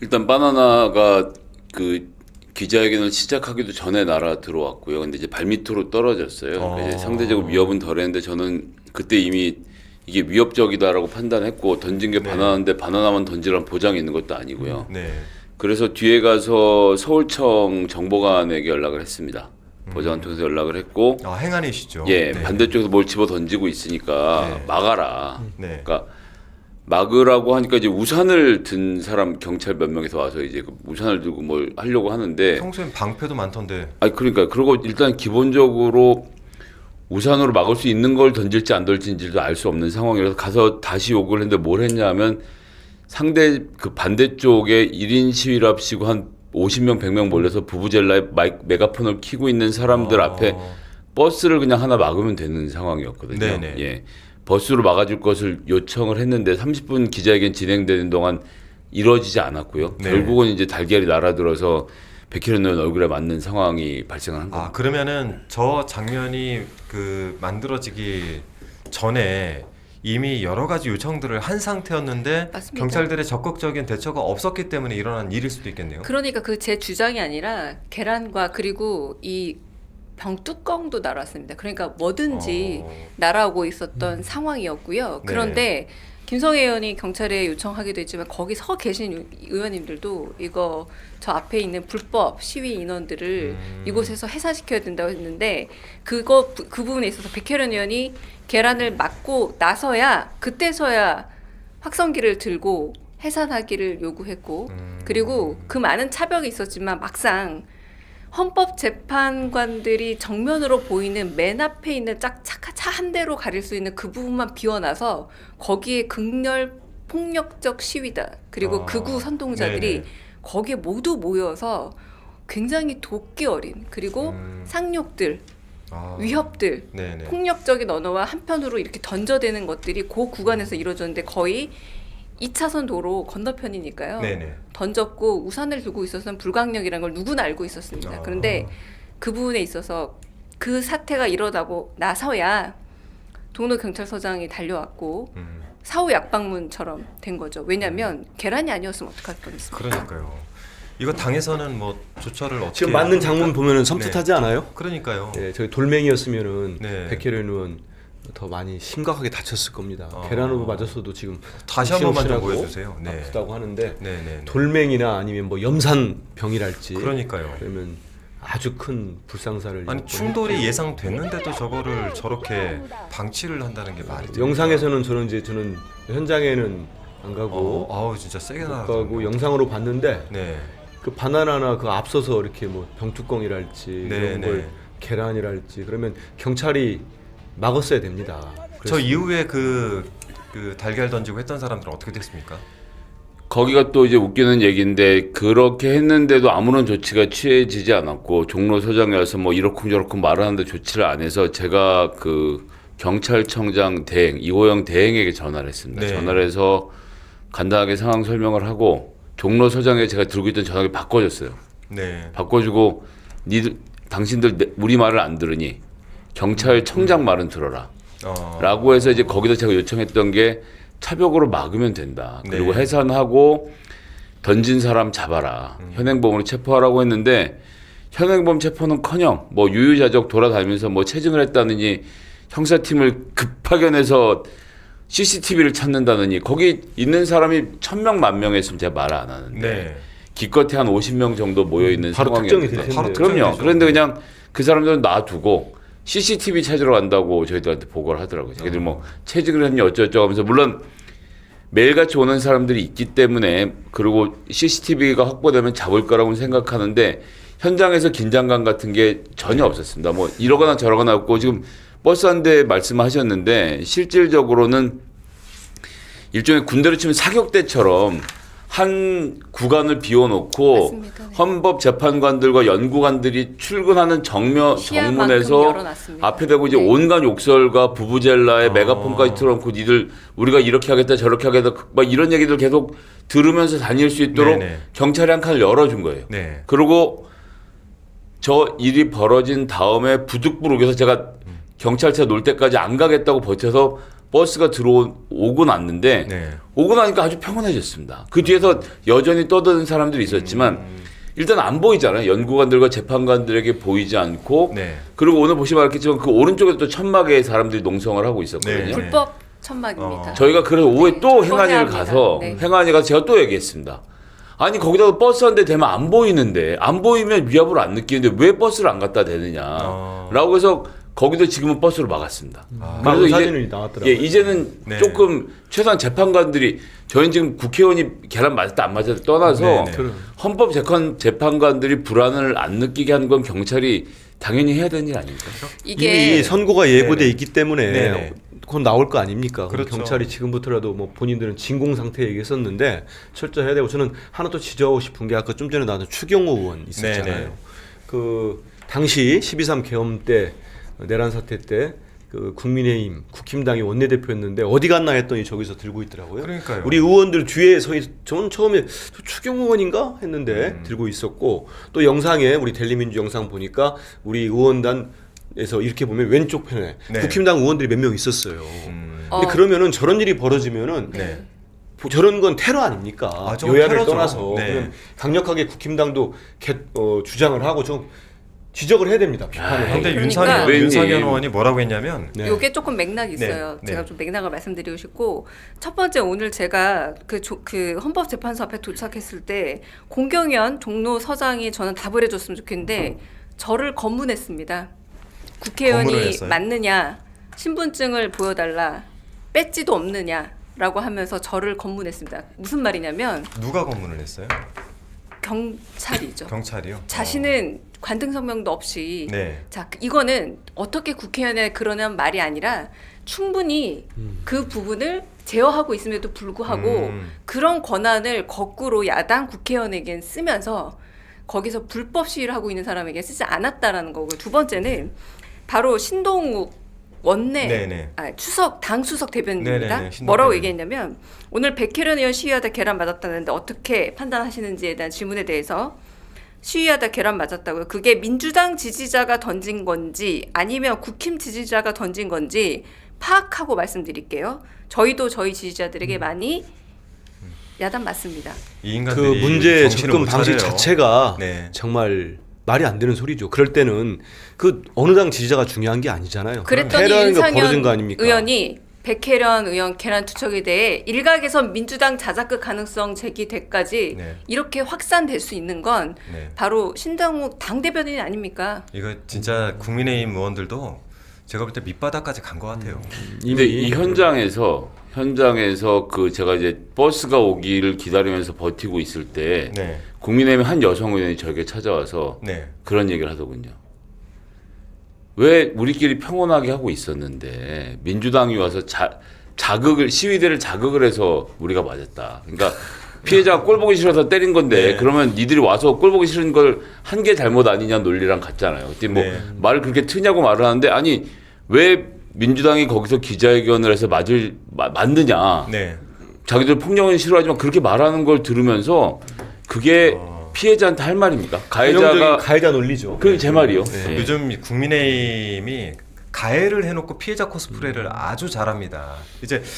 일단 바나나가 그 기자회견을 시작하기도 전에 날아 들어왔고요. 근데 이제 발밑으로 떨어졌어요. 이제 상대적으로 위협은 덜했는데 저는 그때 이미 이게 위협적이다라고 판단했고 던진 게 바나나인데 바나나만 던지라는 보장이 있는 것도 아니고요. 네. 그래서 뒤에 가서 서울청 정보관에게 연락을 했습니다. 보좌관 통해서 연락을 했고 행안이시죠. 예, 네. 반대쪽에서 뭘 집어 던지고 있으니까 네. 막아라. 네. 그러니까 막으라고 하니까 이제 우산을 든 사람 경찰 몇 명이서 와서 이제 그 우산을 들고 뭘 하려고 하는데 평소엔 방패도 많던데. 아니 그러니까 그리고 일단 기본적으로 우산으로 막을 수 있는 걸 던질지 안 던질지도 알 수 없는 상황이라서 가서 다시 요구를 했는데 뭘 했냐면 상대 그 반대쪽에 1인 시위랍시고 한 50명 100명 몰려서 부부젤라에 메가폰을 켜고 있는 사람들 앞에 버스를 그냥 하나 막으면 되는 상황이었거든요. 네네. 예. 버스로 막아줄 것을 요청을 했는데 30분 기자회견 진행되는 동안 이루어지지 않았고요. 네. 결국은 이제 달걀이 날아들어서 백혜련 의원 얼굴에 맞는 상황이 발생한 겁니다. 그러면은 저 장면이 그 만들어지기 전에 이미 여러 가지 요청들을 한 상태였는데 맞습니다. 경찰들의 적극적인 대처가 없었기 때문에 일어난 일일 수도 있겠네요. 그러니까 그 제 주장이 아니라 계란과 그리고 이 병뚜껑도 날아왔습니다. 그러니까 뭐든지 날아오고 있었던 상황이었고요. 그런데 김성애 의원이 경찰에 요청하기도 했지만 거기 서 계신 의원님들도 이거 저 앞에 있는 불법 시위 인원들을 이곳에서 해산시켜야 된다고 했는데 그 부분에 있어서 백혜련 의원이 계란을 맞고 나서야 그때서야 확성기를 들고 해산하기를 요구했고 그리고 그 많은 차벽이 있었지만 막상 헌법재판관들이 정면으로 보이는 맨 앞에 있는 차 한 대로 가릴 수 있는 그 부분만 비워놔서 거기에 극렬 폭력적 시위다. 그리고 극우 선동자들이 네네. 거기에 모두 모여서 굉장히 도끼 어린 그리고 상욕들, 위협들, 네네. 폭력적인 언어와 한편으로 이렇게 던져대는 것들이 그 구간에서 이루어졌는데 거의 2차선 도로 건너편이니까요. 네네. 던졌고 우산을 들고 있어서는 불강력이라는 걸 누구나 알고 있었습니다. 그런데 그 부분에 있어서 그 사태가 일어나고 나서야 동로경찰서장이 달려왔고 사후 약방문처럼 된 거죠. 왜냐하면 계란이 아니었으면 어떡할 뻔했습니까? 그러니까요. 이거 당에서는 뭐 조처를 어떻게 지금 맞는 장면 합니까? 보면은 섬찟하지 않아요? 그러니까요. 예, 저기 돌멩이였으면은 네. 백혜련 의원 더 많이 심각하게 다쳤을 겁니다. 계란으로 맞았어도 지금 다시 한 번만 좀 욱신욱신하고 보여주세요. 네. 아프다고 하는데 네네. 돌멩이나 아니면 뭐 염산병이랄지 그러니까요. 그러면 아주 큰 불상사를 아니 충돌이 예상됐는데도 저거를 저렇게 방치를 한다는 게 말이 돼요? 영상에서는 저는 현장에는 안 가고 아우 진짜 세게 못 나가고. 가고 영상으로 봤는데 네. 그 바나나나 그 앞서서 이렇게 뭐 병뚜껑이랄지 네, 이런 네. 걸 계란이랄지 그러면 경찰이 막았어야 됩니다. 저 이후에 그 달걀 던지고 했던 사람들은 어떻게 됐습니까? 거기가 또 이제 웃기는 얘기인데 그렇게 했는데도 아무런 조치가 취해지지 않았고 종로서장에 와서 뭐 이렇쿵저렇쿵 말을 하는데 조치를 안 해서 제가 그 경찰청장 대행 이호영 대행에게 전화를 했습니다. 네. 전화를 해서 간단하게 상황 설명을 하고 종로서장에 제가 들고 있던 전화기 바꿔줬어요. 네. 바꿔주고 당신들 우리 말을 안 들으니 경찰청장 말은 들어라. 라고 해서 이제 거기다 제가 요청했던 게 차벽으로 막으면 된다. 그리고 네. 해산하고 던진 사람 잡아라. 현행범으로 체포하라고 했는데 현행범 체포는커녕 뭐 유유자적 돌아다니면서 뭐 체증을 했다느니 형사팀을 급파견해서 CCTV를 찾는다느니 거기 있는 사람이 1000명 10,000명 했으면 제가 말을 안 하는데 네. 기껏해 한 50명 정도 모여 있는 바로 상황이었는데 특정이 될 텐데. 바로 그럼요. 되죠. 그런데 그냥 그 사람들은 놔두고 CCTV 찾으러 간다고 저희들한테 보고를 하더라고요. 저희들 뭐 체증을 했니 어쩌고저쩌고 하면서 물론 매일같이 오는 사람들이 있기 때문에 그리고 CCTV가 확보되면 잡을 거라고 생각하는데 현장에서 긴장감 같은 게 전혀 없었습니다. 뭐 이러거나 저러거나 없고 지금 버스 한 대 말씀하셨는데 실질적으로는 일종의 군대로 치면 사격대처럼 한 구간을 비워놓고 맞습니다. 네. 헌법재판관들과 연구관들이 출근하는 시야만큼 정문에서 열어놨습니다. 앞에 대고 이제 네. 온갖 욕설과 부부젤라에 메가폰까지 틀어놓고 니들 우리가 이렇게 하겠다 저렇게 하겠다 막 이런 얘기들 계속 들으면서 다닐 수 있도록 네네. 경찰이 한 칸을 열어준 거예요. 네. 그리고 저 일이 벌어진 다음에 부득불 우겨서 제가 경찰차 놀 때까지 안 가겠다고 버텨서 버스가 오고 났는데 네. 오고 나니까 아주 평온해졌습니다. 그 뒤에서 여전히 떠드는 사람들이 있었지만 일단 안 보이잖아요. 연구관들과 재판관들에게 보이지 않고 네. 그리고 오늘 보시면 알겠지만 그 오른쪽에 또 천막에 사람들이 농성을 하고 있었거든요. 네. 불법 천막입니다. 저희가 그래서 오후에 또 네, 행안위를 처리합니다. 가서 네. 행안위 가서 제가 또 얘기했습니다. 아니 거기다가 버스 한 대 대면 안 보이는데 안 보이면 위협을 안 느끼는데 왜 버스를 안 갖다 대느냐라고 해서 거기도 지금은 버스를 막았습니다. 그래서 사진이 나왔더라고요. 예, 이제는 네. 조금 최소한 재판관들이 저희는 지금 국회의원이 계란 맞았다 안 맞았다 떠나서 네, 네. 헌법 재판관들이 불안을 안 느끼게 하는 건 경찰이 당연히 해야 되는 일 아닙니까? 이게 이미 선고가 예고돼 네네. 있기 때문에 네네. 그건 나올 거 아닙니까? 그럼 그렇죠. 경찰이 지금부터라도 뭐 본인들은 진공 상태 얘기했었는데 철저해야 되고 저는 하나 또 지적하고 싶은 게 아까 좀 전에 나왔던 추경호 의원 있었잖아요. 네네. 그 당시 12.3 계엄 때 내란 사태 때 그 국민의힘 국힘당이 원내대표였는데 어디 갔나 했더니 저기서 들고 있더라고요. 그러니까요. 우리 의원들 뒤에 서 저는 처음에 저 추경호 의원인가 했는데 들고 있었고 또 영상에 우리 델리민주 영상 보니까 우리 의원단에서 이렇게 보면 왼쪽 편에 네. 국힘당 의원들이 몇 명 있었어요. 근데 어. 그러면은 저런 일이 벌어지면은 네. 저런 건 테러 아닙니까? 아, 저건 여야를 테러죠. 떠나서 네. 그러면 강력하게 국힘당도 주장을 하고 좀 지적을 해야 됩니다. 비판을 하고. 근데 그러니까- 의원님. 윤상현 의원이 뭐라고 했냐면 네. 요게 조금 맥락이 있어요. 네, 네. 제가 좀 맥락을 말씀드리고 싶고 첫 번째 오늘 제가 그 헌법재판소 앞에 도착했을 때 공경현 종로 서장이 저는 답을 해줬으면 좋겠는데 저를 검문했습니다. 검문을 국회의원이 했어요? 맞느냐, 신분증을 보여달라, 배지도 없느냐라고 하면서 저를 검문했습니다. 무슨 말이냐면 누가 검문을 했어요? 경찰이죠. 경찰이요? 자신은 관등 성명도 없이 네. 자 이거는 어떻게 국회의원에 그러는 말이 아니라 충분히 그 부분을 제어하고 있음에도 불구하고 그런 권한을 거꾸로 야당 국회의원에겐 쓰면서 거기서 불법 시위를 하고 있는 사람에게 쓰지 않았다라는 거고 두 번째는 바로 신동욱 네네. 당 수석 대변인입니다. 네네네, 신동욱 뭐라고 대변인. 얘기했냐면 오늘 백혜련 의원 시위하다 계란 맞았다는데 어떻게 판단하시는지에 대한 질문에 대해서 시위하다 계란 맞았다고요. 그게 민주당 지지자가 던진 건지 아니면 국힘 지지자가 던진 건지 파악하고 말씀드릴게요. 저희도 저희 지지자들에게 많이 야단 맞습니다. 이 그 인간들이 문제 정신을 접근 못 방식 차려요. 자체가 네. 정말 말이 안 되는 소리죠. 그럴 때는 그 어느 당 지지자가 중요한 게 아니잖아요. 그랬더니 테러라는 게 벌어진 윤상현 거 아닙니까? 의원이 백혜련 의원 계란 투척에 대해 일각에서 민주당 자작극 가능성 제기돼까지 네. 이렇게 확산될 수 있는 건 네. 바로 신동욱 당 대변인 아닙니까? 이거 진짜 국민의힘 의원들도 제가 볼 때 밑바닥까지 간 것 같아요. 근데 이 현장에서 그 제가 이제 버스가 오기를 기다리면서 버티고 있을 때 네. 국민의힘 한 여성 의원이 저에게 찾아와서 네. 그런 얘기를 하더군요. 왜 우리끼리 평온하게 하고 있었는데 민주당이 와서 시위대를 자극을 해서 우리가 맞았다. 그러니까 피해자가 꼴 보기 싫어서 때린 건데 네. 그러면 니들이 와서 꼴 보기 싫은 걸 한 게 잘못 아니냐 논리랑 같잖아요. 그때 뭐 네. 말을 그렇게 트냐고 말을 하는데 아니 왜 민주당이 거기서 기자회견을 해서 맞느냐. 네. 자기들 폭력은 싫어하지만 그렇게 말하는 걸 들으면서 그게 피해자한테 할 말입니까? 전형적인 가해자 논리죠. 그게 제 말이요. 네. 예. 요즘 국민의힘이 가해를 해놓고 피해자 코스프레를 아주 잘합니다. 이제